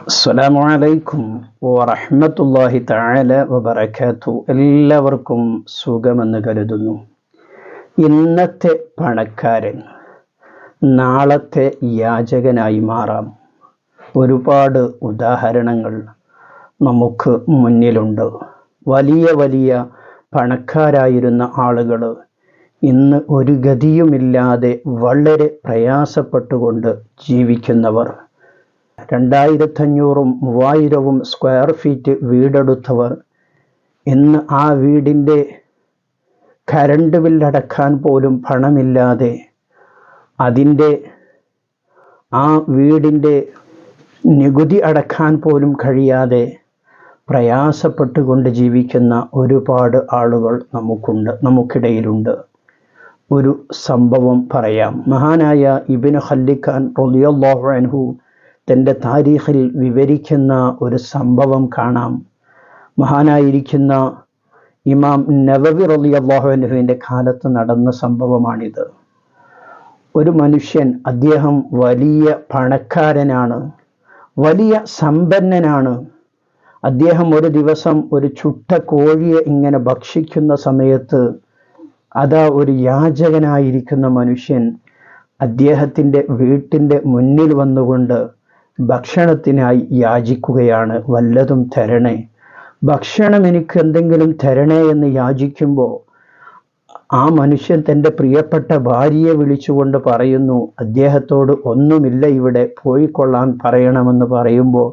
അസ്സലാമു അലൈക്കും വറഹ്മത്തുള്ളാഹി തആല വബറകാതുഹു. എല്ലാവർക്കും സുഖമെന്ന് കരുതുന്നു. ഇന്നത്തെ പണക്കാരൻ നാളത്തെ യാചകനായി മാറാം. ഒരുപാട് ഉദാഹരണങ്ങൾ നമുക്ക് മുന്നിലുണ്ട്. വലിയ വലിയ പണക്കാരായിരുന്ന ആളുകൾ ഇന്ന് ഒരു ഗതിയുമില്ലാതെ വളരെ പ്രയാസപ്പെട്ടുകൊണ്ട് ജീവിക്കുന്നവർ, 2500-ഉം 3000-ഉം സ്ക്വയർ ഫീറ്റ് വീടെടുത്തവർ ഇന്ന് ആ വീടിൻ്റെ കരണ്ട് ബില്ലടക്കാൻ പോലും പണമില്ലാതെ, അതിൻ്റെ ആ വീടിൻ്റെ നികുതി അടക്കാൻ പോലും കഴിയാതെ പ്രയാസപ്പെട്ടുകൊണ്ട് ജീവിക്കുന്ന ഒരുപാട് ആളുകൾ നമുക്കിടയിലുണ്ട്. ഒരു സംഭവം പറയാം. മഹാനായ ഇബ്നു ഖല്ലിഖാൻ റളിയല്ലാഹു അൻഹു തൻ്റെ താരീഖിൽ വിവരിക്കുന്ന ഒരു സംഭവം കാണാം. മഹാനായിരിക്കുന്ന ഇമാം നവവി റളിയല്ലാഹു അൻഹുവിൻ്റെ കാലത്ത് നടന്ന സംഭവമാണിത്. ഒരു മനുഷ്യൻ, അദ്ദേഹം വലിയ പണക്കാരനാണ്, വലിയ സമ്പന്നനാണ്. അദ്ദേഹം ഒരു ദിവസം ഒരു ചുട്ട കോഴിയെ ഇങ്ങനെ ഭക്ഷിക്കുന്ന സമയത്ത് അതാ ഒരു യാചകനായിരിക്കുന്ന മനുഷ്യൻ അദ്ദേഹത്തിൻ്റെ വീട്ടിൻ്റെ മുന്നിൽ വന്നുകൊണ്ട് ഭക്ഷണത്തിനായി യാചിക്കുകയാണ്. വല്ലതും തരണേ, ഭക്ഷണം എനിക്ക് എന്തെങ്കിലും തരണേ എന്ന് യാചിക്കുമ്പോൾ ആ മനുഷ്യൻ തൻ്റെ പ്രിയപ്പെട്ട ഭാര്യയെ വിളിച്ചുകൊണ്ട് പറയുന്നു, അദ്ദേഹത്തോട് ഒന്നുമില്ല, ഇവിടെ പോയിക്കൊള്ളാൻ പറയണമെന്ന് പറയുമ്പോൾ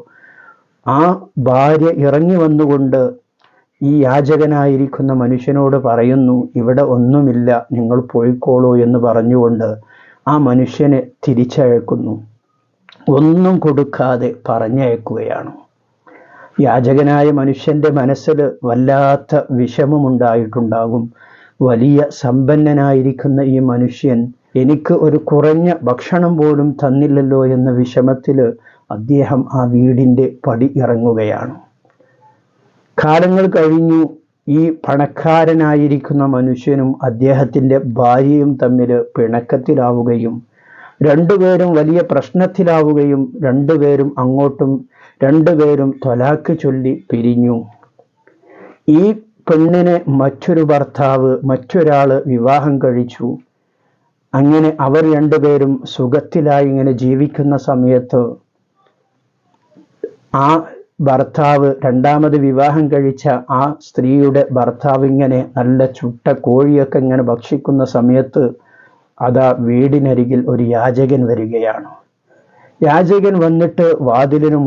ആ ഭാര്യ ഇറങ്ങി വന്നുകൊണ്ട് ഈ യാചകനായിരിക്കുന്ന മനുഷ്യനോട് പറയുന്നു, ഇവിടെ ഒന്നുമില്ല, നിങ്ങൾ പോയിക്കോളൂ എന്ന് പറഞ്ഞുകൊണ്ട് ആ മനുഷ്യനെ തിരിച്ചയക്കുന്നു. ഒന്നും കൊടുക്കാതെ പറഞ്ഞയക്കുകയാണ്. യാചകനായ മനുഷ്യൻ്റെ മനസ്സിൽ വല്ലാത്ത വിഷമമുണ്ടായിട്ടുണ്ടാകും. വലിയ സമ്പന്നനായിരിക്കുന്ന ഈ മനുഷ്യൻ എനിക്ക് ഒരു കുറഞ്ഞ ഭക്ഷണം പോലും തന്നില്ലല്ലോ എന്ന വിഷമത്തിൽ അദ്ദേഹം ആ വീടിൻ്റെ പടി ഇറങ്ങുകയാണ്. കാലങ്ങൾ കഴിഞ്ഞു. ഈ പണക്കാരനായിരിക്കുന്ന മനുഷ്യനും അദ്ദേഹത്തിൻ്റെ ഭാര്യയും തമ്മിൽ പിണക്കത്തിലാവുകയും രണ്ടുപേരും വലിയ പ്രശ്നത്തിലാവുകയും രണ്ടുപേരും ത്വലാഖ് ചൊല്ലി പിരിഞ്ഞു. ഈ പെണ്ണിനെ മറ്റൊരാൾ വിവാഹം കഴിച്ചു. അങ്ങനെ അവർ രണ്ടുപേരും സുഖത്തിലായി ഇങ്ങനെ ജീവിക്കുന്ന സമയത്ത് ആ ഭർത്താവ്, രണ്ടാമത് വിവാഹം കഴിച്ച ആ സ്ത്രീയുടെ ഭർത്താവ് ഇങ്ങനെ നല്ല ചുട്ട കോഴിയൊക്കെ ഇങ്ങനെ ഭക്ഷിക്കുന്ന സമയത്ത് അതാ വീടിനരികിൽ ഒരു യാചകൻ വരികയാണ്. യാചകൻ വന്നിട്ട് വാതിലിന്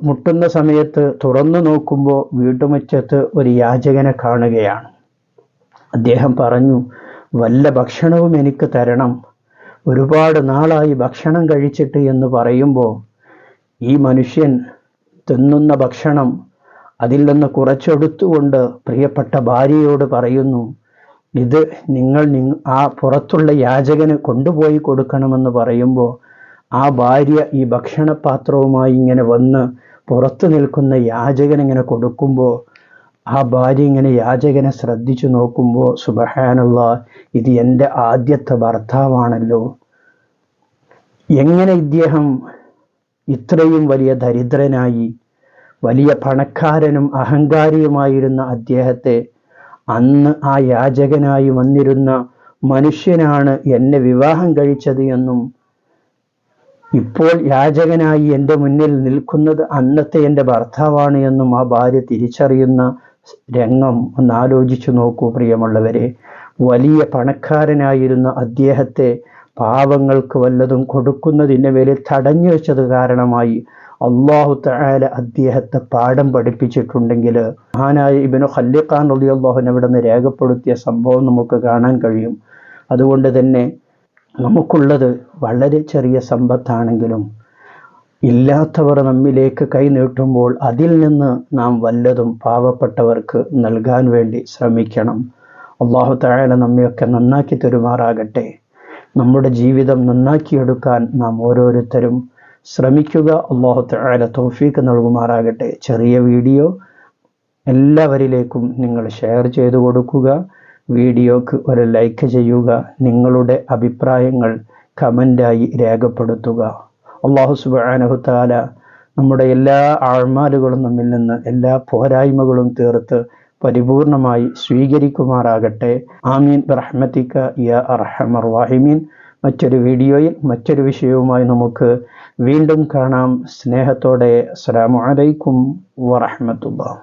മുട്ടുന്ന സമയത്ത് തുറന്നു നോക്കുമ്പോൾ വീട്ടുമുറ്റത്ത് ഒരു യാചകനെ കാണുകയാണ്. അദ്ദേഹം പറഞ്ഞു, വല്ല ഭക്ഷണവും എനിക്ക് തരണം, ഒരുപാട് നാളായി ഭക്ഷണം കഴിച്ചിട്ട് എന്ന് പറയുമ്പോൾ ഈ മനുഷ്യൻ തിന്നുന്ന ഭക്ഷണം അതിൽ നിന്ന് കുറച്ചെടുത്തുകൊണ്ട് പ്രിയപ്പെട്ട ഭാര്യയോട് പറയുന്നു, ഇത് നിങ്ങൾ ആ പുറത്തുള്ള യാചകന് കൊണ്ടുപോയി കൊടുക്കണമെന്ന് പറയുമ്പോൾ ആ ഭാര്യ ഈ ഭക്ഷണപാത്രവുമായി ഇങ്ങനെ വന്ന് പുറത്തു നിൽക്കുന്ന യാചകൻ ഇങ്ങനെ കൊടുക്കുമ്പോൾ ആ ഭാര്യ ഇങ്ങനെ യാചകനെ ശ്രദ്ധിച്ചു നോക്കുമ്പോൾ, സുബ്ഹാനല്ലാഹ്, ഇത് എൻ്റെ ആദ്യത്തെ ഭർത്താവാണല്ലോ, എങ്ങനെ ഇദ്ദേഹം ഇത്രയും വലിയ ദരിദ്രനായി? വലിയ പണക്കാരനും അഹങ്കാരിയുമായിരുന്ന അദ്ദേഹത്തെ അന്ന് ആ യാചകനായി വന്നിരുന്ന മനുഷ്യനാണ് എന്നെ വിവാഹം കഴിച്ചത് എന്നും ഇപ്പോൾ യാചകനായി എൻ്റെ മുന്നിൽ നിൽക്കുന്നത് അന്നത്തെ എൻ്റെ ഭർത്താവാണ് എന്നും ആ ഭാര്യ തിരിച്ചറിയുന്ന രംഗം ഒന്ന് ആലോചിച്ചു നോക്കൂ പ്രിയമുള്ളവരെ. വലിയ പണക്കാരനായിരുന്ന അദ്ദേഹത്തെ പാവങ്ങൾക്ക് വല്ലതും കൊടുക്കുന്നതിന് മേലെ തടഞ്ഞു വെച്ചത് കാരണമായി അല്ലാഹു തആല അദ്ദേഹത്തെ പാഠം പഠിപ്പിച്ചിട്ടുണ്ടെങ്കിൽ, മഹാനായ ഇബ്നു ഖല്ലിഖാൻ റളിയല്ലാഹു അൻഹു അവിടെ നിന്ന് രേഖപ്പെടുത്തിയ സംഭവം നമുക്ക് കാണാൻ കഴിയും. അതുകൊണ്ട് തന്നെ നമുക്കുള്ളത് വളരെ ചെറിയ സമ്പത്താണെങ്കിലും ഇല്ലാത്തവർ നമ്മിലേക്ക് കൈ നീട്ടുമ്പോൾ അതിൽ നിന്ന് നാം വല്ലതും പാവപ്പെട്ടവർക്ക് നൽകാൻ വേണ്ടി ശ്രമിക്കണം. അല്ലാഹു തആല നമ്മയൊക്കെ നന്നാക്കി തരുമാറാകട്ടെ. നമ്മുടെ ജീവിതം നന്നാക്കിയെടുക്കാൻ നാം ഓരോരുത്തരും ശ്രമിക്കുക. അല്ലാഹു തആല തൗഫീഖ് നൽകുമാറാകട്ടെ. ചെറിയ വീഡിയോ എല്ലാവരിലേക്കും നിങ്ങൾ ഷെയർ ചെയ്തു കൊടുക്കുക. വീഡിയോക്ക് ഒരു ലൈക്ക് ചെയ്യുക. നിങ്ങളുടെ അഭിപ്രായങ്ങൾ കമൻ്റായി രേഖപ്പെടുത്തുക. അല്ലാഹു സുബ്ഹാനഹു തആല നമ്മുടെ എല്ലാ അഅ്മാലുകളും നമ്മിൽ നിന്ന് എല്ലാ പോരായ്മകളും തീർത്ത് പരിപൂർണമായി സ്വീകരിക്കുമാറാകട്ടെ. ആമീൻ ബിറഹ്മതിക യാ അർഹമർ റഹീമീൻ. മറ്റൊരു വീഡിയോയിൽ മറ്റൊരു വിഷയവുമായി നമുക്ക് വീണ്ടും കാണാം. സ്നേഹത്തോടെ അസ്സലാമു അലൈക്കും വറഹ്മത്തുള്ളാഹി.